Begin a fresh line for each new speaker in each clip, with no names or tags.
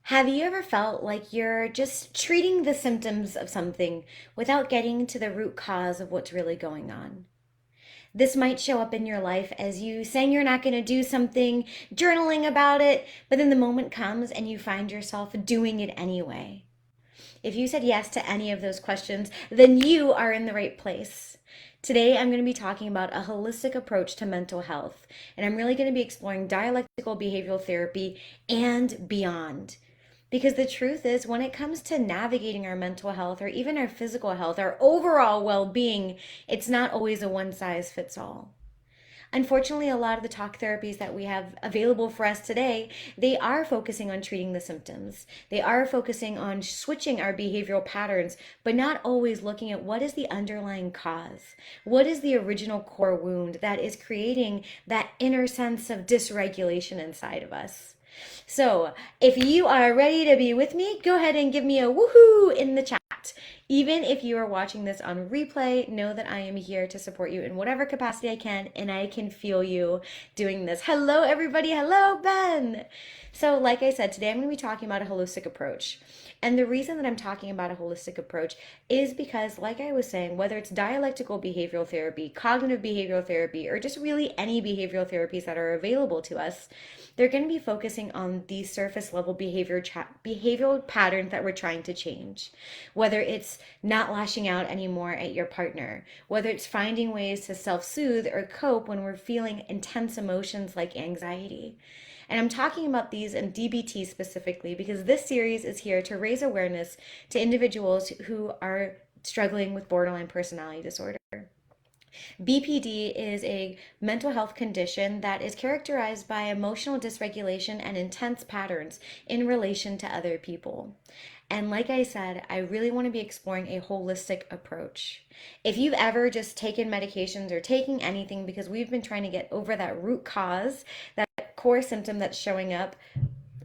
Have you ever felt like you're just treating the symptoms of something without getting to the root cause of what's really going on? This might show up in your life as you saying you're not going to do something, journaling about it, but then the moment comes and you find yourself doing it anyway. If you said yes to any of those questions, then you are in the right place. Today, I'm going to be talking about a holistic approach to mental health, and I'm really going to be exploring dialectical behavioral therapy and beyond. Because the truth is, when it comes to navigating our mental health or even our physical health, our overall well being, it's not always a one size fits all. Unfortunately, a lot of the talk therapies that we have available for us today, they are focusing on treating the symptoms. They are focusing on switching our behavioral patterns, but not always looking at what is the underlying cause. What is the original core wound that is creating that inner sense of dysregulation inside of us? So, if you are ready to be with me, go ahead and give me a woohoo in the chat. Even if you are watching this on replay, know that I am here to support you in whatever capacity I can, and I can feel you doing this. Hello, everybody. Hello, Ben. So, like I said, today I'm going to be talking about a holistic approach. And the reason that I'm talking about a holistic approach is because, like I was saying, whether it's dialectical behavioral therapy, cognitive behavioral therapy, or just really any behavioral therapies that are available to us, they're going to be focusing on these surface level behavioral patterns that we're trying to change. Whether it's not lashing out anymore at your partner, whether it's finding ways to self soothe or cope when we're feeling intense emotions like anxiety. And I'm talking about these in DBT specifically because this series is here to raise awareness to individuals who are struggling with borderline personality disorder. BPD is a mental health condition that is characterized by emotional dysregulation and intense patterns in relation to other people. And like I said, I really want to be exploring a holistic approach. If you've ever just taken medications or taking anything because we've been trying to get over that root cause, that core symptom that's showing up,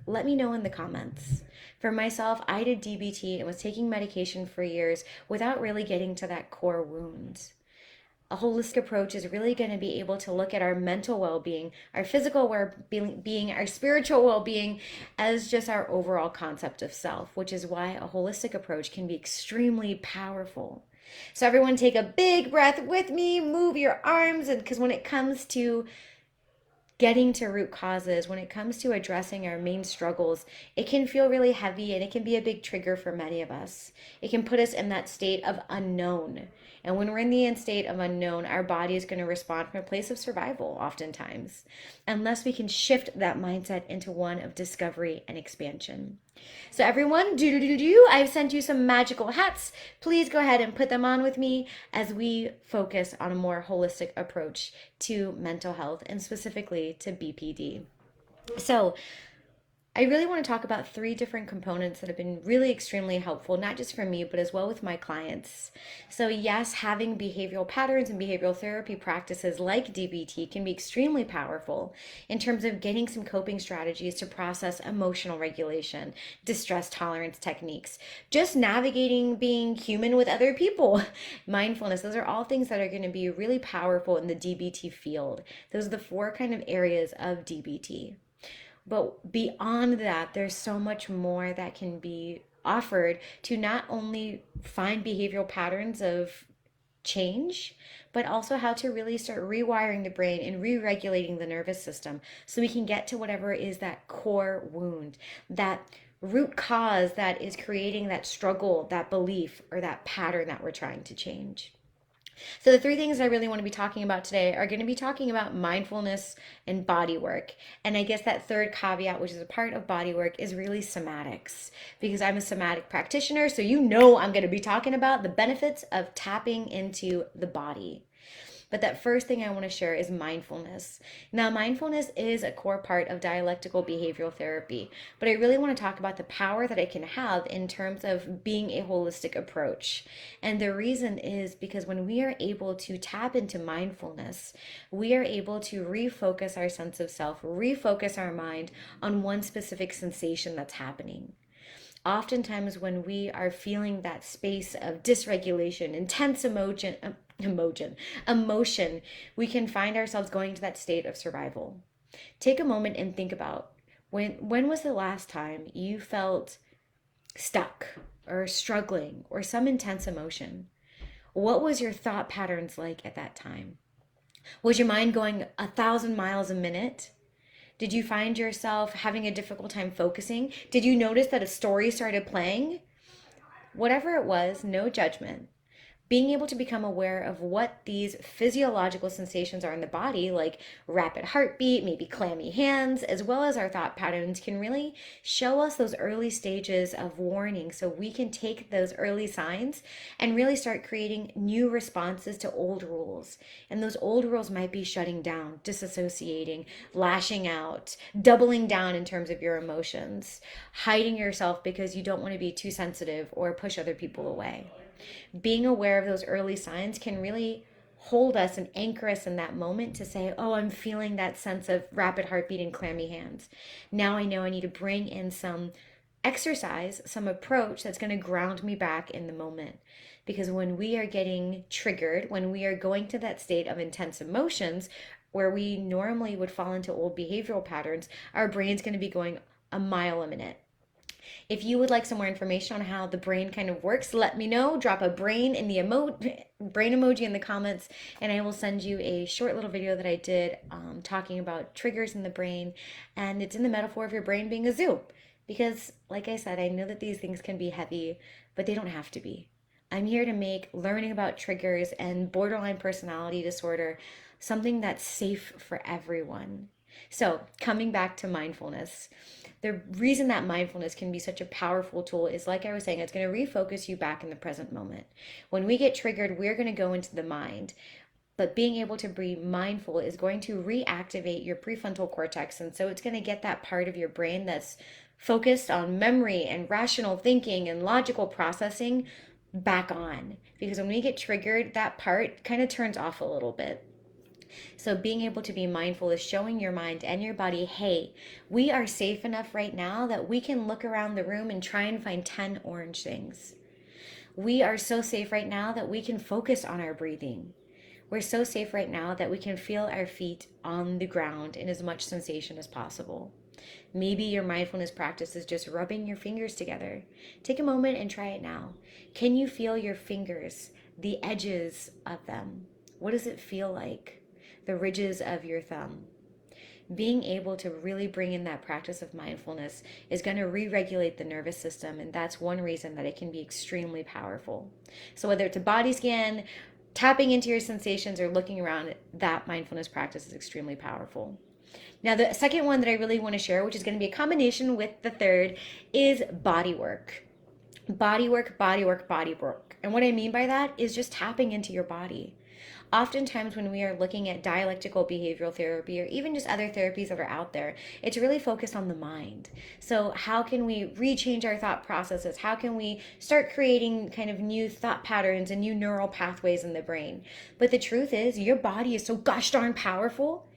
let me know in the comments. For myself, I did DBT and was taking medication for years without really getting to that core wound. A holistic approach is really going to be able to look at our mental well-being, our physical well-being, our spiritual well-being as just our overall concept of self, which is why a holistic approach can be extremely powerful. So everyone take a big breath with me, move your arms, and because when it comes to getting to root causes, when it comes to addressing our main struggles, it can feel really heavy and it can be a big trigger for many of us. It can put us in that state of unknown. And when we're in the state of unknown, our body is going to respond from a place of survival oftentimes, unless we can shift that mindset into one of discovery and expansion. So everyone, I've sent you some magical hats. Please go ahead and put them on with me as we focus on a more holistic approach to mental health and specifically to BPD. So I really want to talk about three different components that have been really extremely helpful, not just for me, but as well with my clients. So, yes, having behavioral patterns and behavioral therapy practices like DBT can be extremely powerful in terms of getting some coping strategies to process emotional regulation, distress tolerance techniques, just navigating being human with other people, mindfulness. Those are all things that are going to be really powerful in the DBT field. Those are the four kind of areas of DBT. But beyond that, there's so much more that can be offered to not only find behavioral patterns of change, but also how to really start rewiring the brain and re-regulating the nervous system so we can get to whatever is that core wound, that root cause that is creating that struggle, that belief, or that pattern that we're trying to change. So, the three things I really want to be talking about today are going to be talking about mindfulness and body work. And I guess that third caveat, which is a part of body work, is really somatics, because I'm a somatic practitioner. So, you know, I'm going to be talking about the benefits of tapping into the body. But that first thing I want to share is mindfulness. Now, mindfulness is a core part of dialectical behavioral therapy, but I really want to talk about the power that it can have in terms of being a holistic approach. And the reason is because when we are able to tap into mindfulness, we are able to refocus our sense of self, refocus our mind on one specific sensation that's happening. Oftentimes when we are feeling that space of dysregulation, intense emotion, we can find ourselves going to that state of survival. Take a moment and think about When was the last time you felt stuck or struggling or some intense emotion? What was your thought patterns like at that time? Was your mind going 1,000 miles a minute? Did you find yourself having a difficult time focusing? Did you notice that a story started playing? Whatever it was, no judgment. Being able to become aware of what these physiological sensations are in the body, like rapid heartbeat, maybe clammy hands, as well as our thought patterns, can really show us those early stages of warning so we can take those early signs and really start creating new responses to old rules. And those old rules might be shutting down, disassociating, lashing out, doubling down in terms of your emotions, hiding yourself because you don't want to be too sensitive or push other people away. Being aware of those early signs can really hold us and anchor us in that moment to say, oh, I'm feeling that sense of rapid heartbeat and clammy hands. Now I know I need to bring in some exercise, some approach that's going to ground me back in the moment. Because when we are getting triggered, when we are going to that state of intense emotions, where we normally would fall into old behavioral patterns, our brain's going to be going a mile a minute. If you would like some more information on how the brain kind of works, let me know. Drop a brain in the brain emoji in the comments, and I will send you a short little video that I did talking about triggers in the brain. And it's in the metaphor of your brain being a zoo. Because, like I said, I know that these things can be heavy, but they don't have to be. I'm here to make learning about triggers and borderline personality disorder something that's safe for everyone. So, coming back to mindfulness, the reason that mindfulness can be such a powerful tool is, like I was saying, it's going to refocus you back in the present moment. When we get triggered, we're going to go into the mind. But being able to be mindful is going to reactivate your prefrontal cortex. And so it's going to get that part of your brain that's focused on memory and rational thinking and logical processing back on. Because when we get triggered, that part kind of turns off a little bit. So, being able to be mindful is showing your mind and your body, hey, we are safe enough right now that we can look around the room and try and find 10 orange things. We are so safe right now that we can focus on our breathing. We're so safe right now that we can feel our feet on the ground in as much sensation as possible. Maybe your mindfulness practice is just rubbing your fingers together. Take a moment and try it now. Can you feel your fingers, the edges of them? What does it feel like? The ridges of your thumb. Being able to really bring in that practice of mindfulness is going to re-regulate the nervous system, and that's one reason that it can be extremely powerful. So whether it's a body scan, tapping into your sensations, or looking around, that mindfulness practice is extremely powerful. Now, the second one that I really want to share, which is going to be a combination with the third, is body work. Body work, body work, body work. And what I mean by that is just tapping into your body. Oftentimes, when we are looking at dialectical behavioral therapy or even just other therapies that are out there, it's really focused on the mind. So, how can we rechange our thought processes? How can we start creating kind of new thought patterns and new neural pathways in the brain? But the truth is, your body is so gosh darn powerful.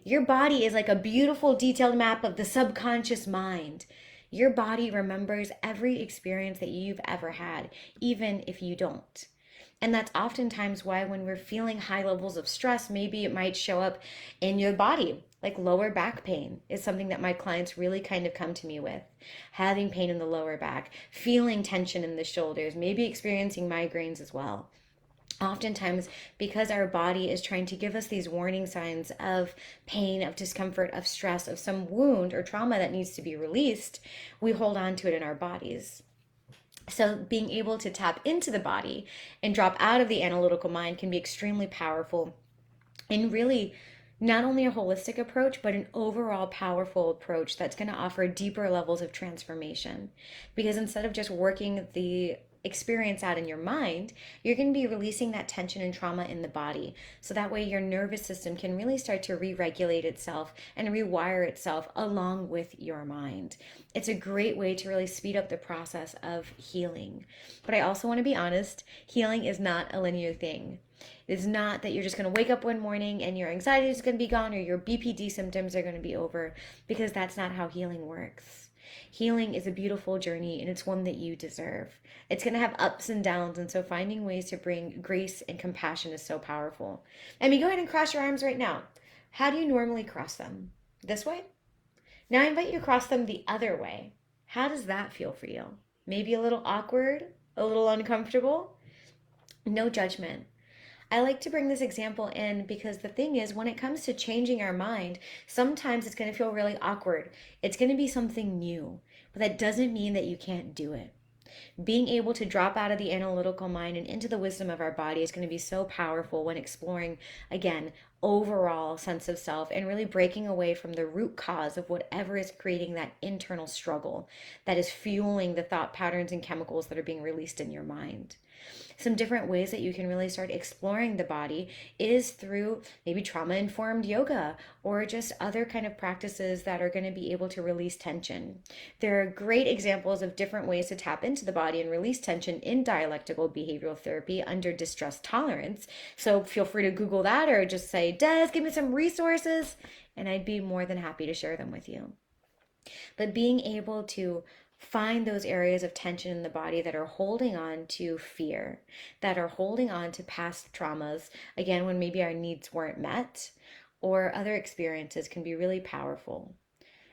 Your body is like a beautiful, detailed map of the subconscious mind. Your body remembers every experience that you've ever had, even if you don't. And that's oftentimes why when we're feeling high levels of stress, maybe it might show up in your body. Like lower back pain is something that my clients really kind of come to me with. Having pain in the lower back, feeling tension in the shoulders, maybe experiencing migraines as well. Oftentimes, because our body is trying to give us these warning signs of pain, of discomfort, of stress, of some wound or trauma that needs to be released, we hold on to it in our bodies. So, being able to tap into the body and drop out of the analytical mind can be extremely powerful and really not only a holistic approach, but an overall powerful approach that's going to offer deeper levels of transformation. Because instead of just working the experience out in your mind, you're going to be releasing that tension and trauma in the body. So that way your nervous system can really start to re-regulate itself and rewire itself along with your mind. It's a great way to really speed up the process of healing. But I also want to be honest, healing is not a linear thing. It's not that you're just going to wake up one morning and your anxiety is going to be gone or your BPD symptoms are going to be over, because that's not how healing works. Healing is a beautiful journey, and it's one that you deserve. It's going to have ups and downs, and so finding ways to bring grace and compassion is so powerful. I mean, go ahead and cross your arms right now. How do you normally cross them? This way? Now I invite you to cross them the other way. How does that feel for you? Maybe a little awkward, a little uncomfortable? No judgment. I like to bring this example in because the thing is, when it comes to changing our mind, sometimes it's going to feel really awkward. It's going to be something new, but that doesn't mean that you can't do it. Being able to drop out of the analytical mind and into the wisdom of our body is going to be so powerful when exploring, again, overall sense of self and really breaking away from the root cause of whatever is creating that internal struggle that is fueling the thought patterns and chemicals that are being released in your mind. Some different ways that you can really start exploring the body is through maybe trauma informed yoga or just other kind of practices that are going to be able to release tension. There are great examples of different ways to tap into the body and release tension in dialectical behavioral therapy under distress tolerance. So feel free to Google that or just say, Des, give me some resources, and I'd be more than happy to share them with you. But being able to find those areas of tension in the body that are holding on to fear, that are holding on to past traumas, again, when maybe our needs weren't met, or other experiences can be really powerful.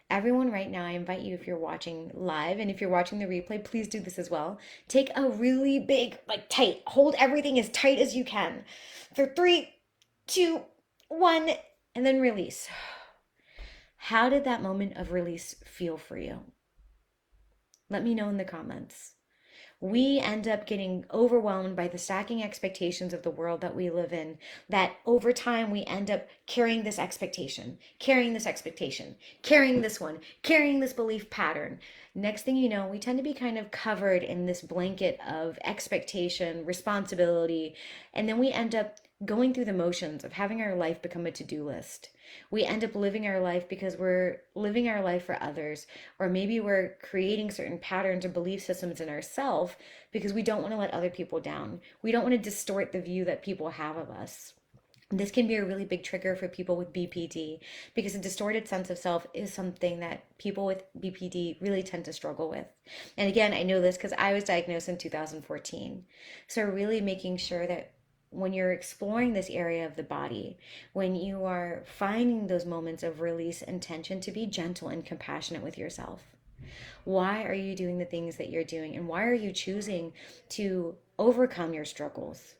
Everyone, right now, I invite you, if you're watching live and if you're watching the replay, please do this as well. Take a really big, like tight, hold everything as tight as you can for 3, 2, 1, and then release. How did that moment of release feel for you? Let me know in the comments. We end up getting overwhelmed by the stacking expectations of the world that we live in, that over time we end up carrying this expectation, carrying this expectation, carrying this one, carrying this belief pattern. Next thing you know, we tend to be kind of covered in this blanket of expectation, responsibility, and then we end up going through the motions of having our life become a to-do list. We end up living our life because we're living our life for others, or maybe we're creating certain patterns or belief systems in ourselves because we don't want to let other people down. We don't want to distort the view that people have of us. This can be a really big trigger for people with BPD because a distorted sense of self is something that people with BPD really tend to struggle with. And again, I know this because I was diagnosed in 2014. So really making sure that when you're exploring this area of the body, when you are finding those moments of release and tension, to be gentle and compassionate with yourself. Why are you doing the things that you're doing? And why are you choosing to overcome your struggles?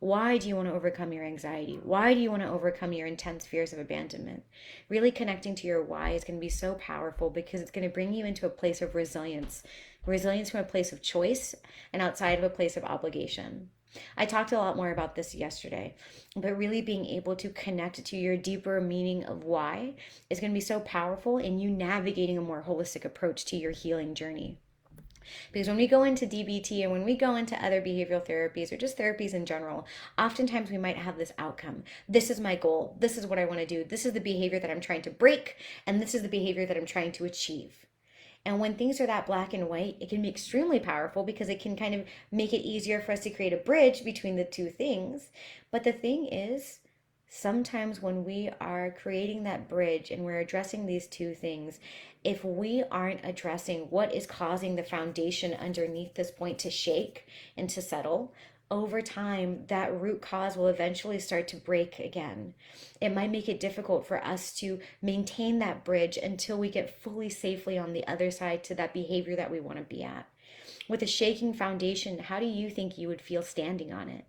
Why do you want to overcome your anxiety? Why do you want to overcome your intense fears of abandonment? Really connecting to your why is going to be so powerful because it's going to bring you into a place of resilience. Resilience from a place of choice and outside of a place of obligation. I talked a lot more about this yesterday, but really being able to connect to your deeper meaning of why is going to be so powerful in you navigating a more holistic approach to your healing journey. Because when we go into DBT and when we go into other behavioral therapies or just therapies in general, oftentimes we might have this outcome. This is my goal. This is what I want to do. This is the behavior that I'm trying to break, and this is the behavior that I'm trying to achieve. And when things are that black and white, it can be extremely powerful because it can kind of make it easier for us to create a bridge between the two things. But the thing is, sometimes when we are creating that bridge and we're addressing these two things, if we aren't addressing what is causing the foundation underneath this point to shake and to settle, over time, that root cause will eventually start to break again. It might make it difficult for us to maintain that bridge until we get fully safely on the other side to that behavior that we want to be at. With a shaking foundation, how do you think you would feel standing on it?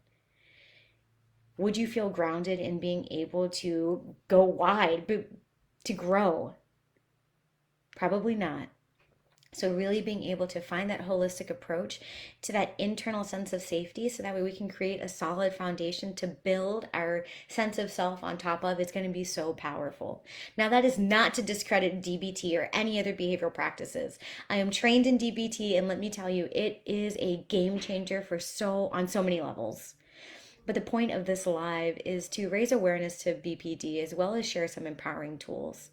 Would you feel grounded in being able to go wide, but to grow? Probably not. So really being able to find that holistic approach to that internal sense of safety so that way we can create a solid foundation to build our sense of self on top of is going to be so powerful. Now that is not to discredit DBT or any other behavioral practices. I am trained in DBT and let me tell you, it is a game changer on so many levels. But the point of this live is to raise awareness to BPD as well as share some empowering tools.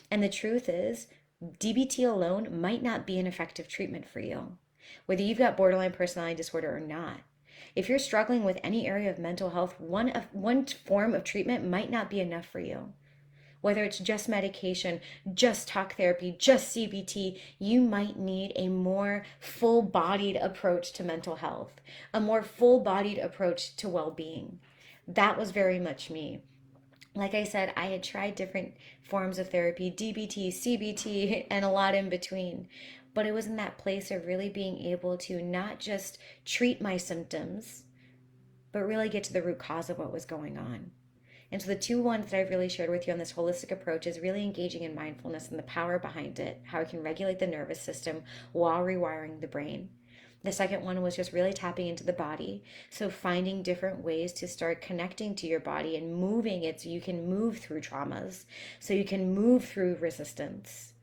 And the truth is, DBT alone might not be an effective treatment for you, whether you've got borderline personality disorder or not. If you're struggling with any area of mental health, one form of treatment might not be enough for you. Whether it's just medication, just talk therapy, just CBT, you might need a more full-bodied approach to mental health, a more full-bodied approach to well-being. That was very much me. Like I said, I had tried different forms of therapy, DBT, CBT, and a lot in between. But it was in that place of really being able to not just treat my symptoms, but really get to the root cause of what was going on. And so the two ones that I've really shared with you on this holistic approach is really engaging in mindfulness and the power behind it, how it can regulate the nervous system while rewiring the brain. The second one was just really tapping into the body. So finding different ways to start connecting to your body and moving it so you can move through traumas, so you can move through resistance.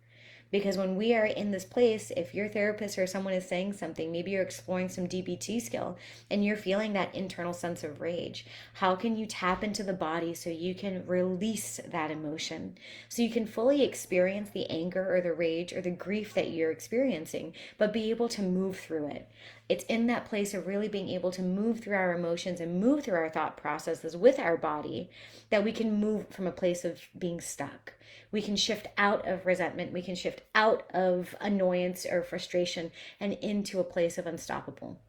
Because when we are in this place, if your therapist or someone is saying something, maybe you're exploring some DBT skill and you're feeling that internal sense of rage, how can you tap into the body so you can release that emotion? So you can fully experience the anger or the rage or the grief that you're experiencing, but be able to move through it. It's in that place of really being able to move through our emotions and move through our thought processes with our body that we can move from a place of being stuck. We can shift out of resentment, we can shift out of annoyance or frustration and into a place of unstoppable,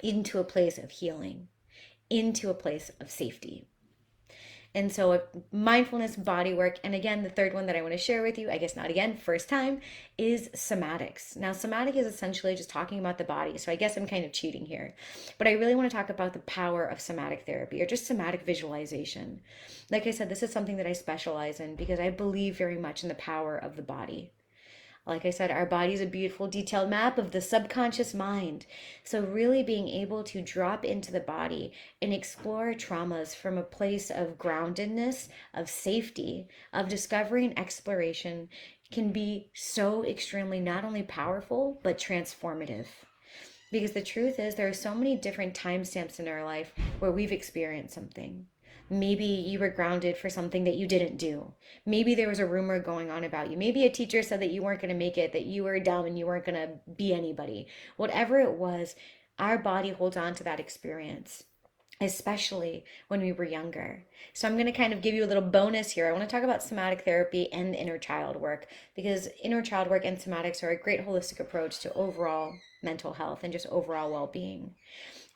into a place of healing, into a place of safety. And so, mindfulness, body work, and again, the third one that I want to share with you, I guess not again, first time, is somatics. Now, somatic is essentially just talking about the body. So, I guess I'm kind of cheating here. But I really want to talk about the power of somatic therapy or just somatic visualization. Like I said, this is something that I specialize in because I believe very much in the power of the body. Like I said, our body is a beautiful detailed map of the subconscious mind. So, really being able to drop into the body and explore traumas from a place of groundedness, of safety, of discovery and exploration can be so extremely not only powerful, but transformative. Because the truth is, there are so many different timestamps in our life where we've experienced something. Maybe you were grounded for something that you didn't do. Maybe there was a rumor going on about you. Maybe a teacher said that you weren't going to make it, that you were dumb and you weren't going to be anybody. Whatever it was, our body holds on to that experience, especially when we were younger. So I'm going to kind of give you a little bonus here. I want to talk about somatic therapy and inner child work because inner child work and somatics are a great holistic approach to overall mental health and just overall well-being.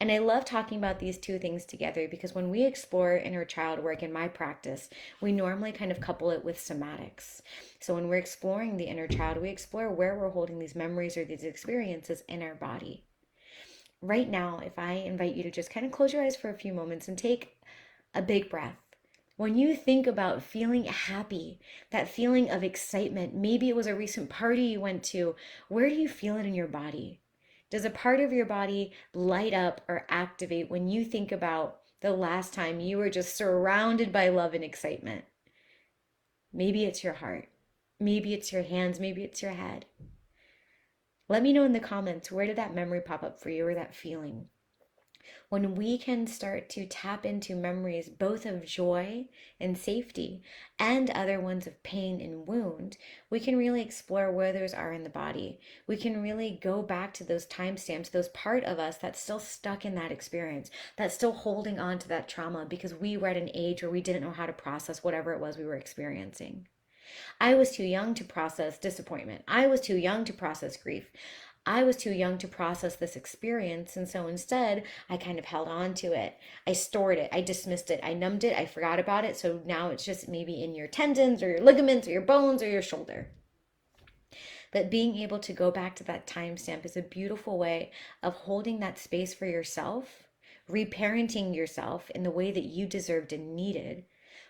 And I love talking about these two things together because when we explore inner child work in my practice, we normally kind of couple it with somatics. So when we're exploring the inner child, we explore where we're holding these memories or these experiences in our body. Right now, if I invite you to just kind of close your eyes for a few moments and take a big breath. When you think about feeling happy, that feeling of excitement, maybe it was a recent party you went to, where do you feel it in your body? Does a part of your body light up or activate when you think about the last time you were just surrounded by love and excitement? Maybe it's your heart. Maybe it's your hands. Maybe it's your head. Let me know in the comments, where did that memory pop up for you or that feeling? When we can start to tap into memories both of joy and safety and other ones of pain and wound, we can really explore where those are in the body. We can really go back to those timestamps, those part of us that's still stuck in that experience, that's still holding on to that trauma because we were at an age where we didn't know how to process whatever it was we were experiencing. I was too young to process disappointment. I was too young to process grief. I was too young to process this experience. And so instead, I kind of held on to it. I stored it. I dismissed it. I numbed it. I forgot about it. So now it's just maybe in your tendons or your ligaments or your bones or your shoulder. But being able to go back to that timestamp is a beautiful way of holding that space for yourself, reparenting yourself in the way that you deserved and needed,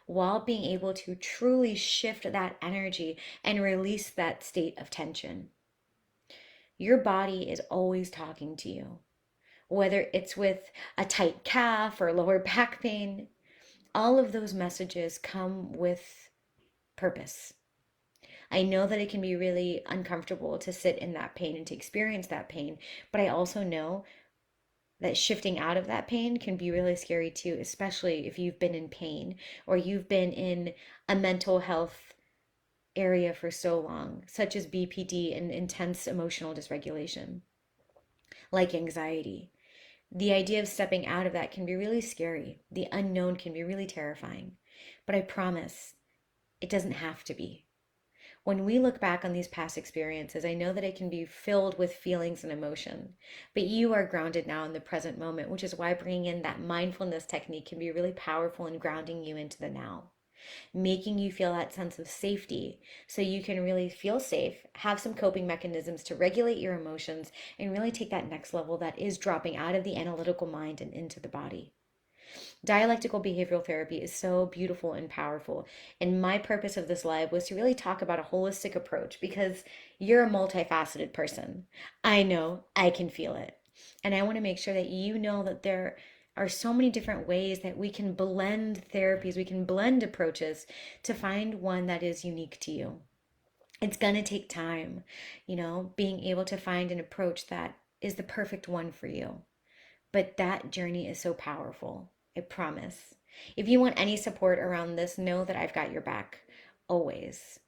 while being able to truly shift that energy and release that state of tension. Your body is always talking to you, whether it's with a tight calf or lower back pain. All of those messages come with purpose. I know that it can be really uncomfortable to sit in that pain and to experience that pain, but I also know that shifting out of that pain can be really scary too, especially if you've been in pain or you've been in a mental health area for so long, such as BPD and intense emotional dysregulation, like anxiety. The idea of stepping out of that can be really scary. The unknown can be really terrifying. But I promise it doesn't have to be. When we look back on these past experiences, I know that it can be filled with feelings and emotion, but you are grounded now in the present moment, which is why bringing in that mindfulness technique can be really powerful in grounding you into the now. making you feel that sense of safety so you can really feel safe, have some coping mechanisms to regulate your emotions, and really take that next level that is dropping out of the analytical mind and into the body. Dialectical behavioral therapy is so beautiful and powerful. And my purpose of this live was to really talk about a holistic approach because you're a multifaceted person. I know, I can feel it. And I want to make sure that you know that there are so many different ways that we can blend therapies, we can blend approaches to find one that is unique to you. It's going to take time, being able to find an approach that is the perfect one for you. But that journey is so powerful. I promise. If you want any support around this, know that I've got your back always.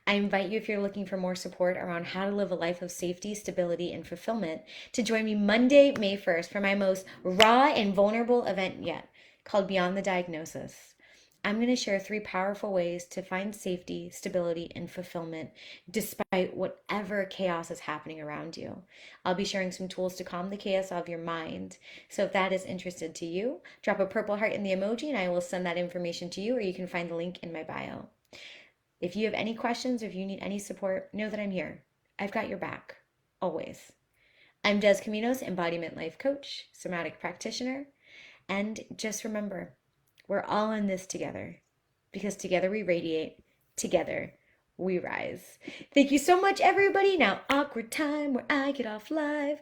I invite you, if you're looking for more support around how to live a life of safety, stability, and fulfillment, to join me Monday, May 1st for my most raw and vulnerable event yet, called Beyond the Diagnosis. I'm going to share 3 powerful ways to find safety, stability, and fulfillment despite whatever chaos is happening around you. I'll be sharing some tools to calm the chaos of your mind. So if that is interested to you, drop a purple heart in the emoji and I will send that information to you, or you can find the link in my bio. If you have any questions or if you need any support, know that I'm here. I've got your back, always. I'm Des Caminos, embodiment life coach, somatic practitioner, and just remember, we're all in this together because together we radiate, together we rise. Thank you so much, everybody. Now, awkward time where I get off live.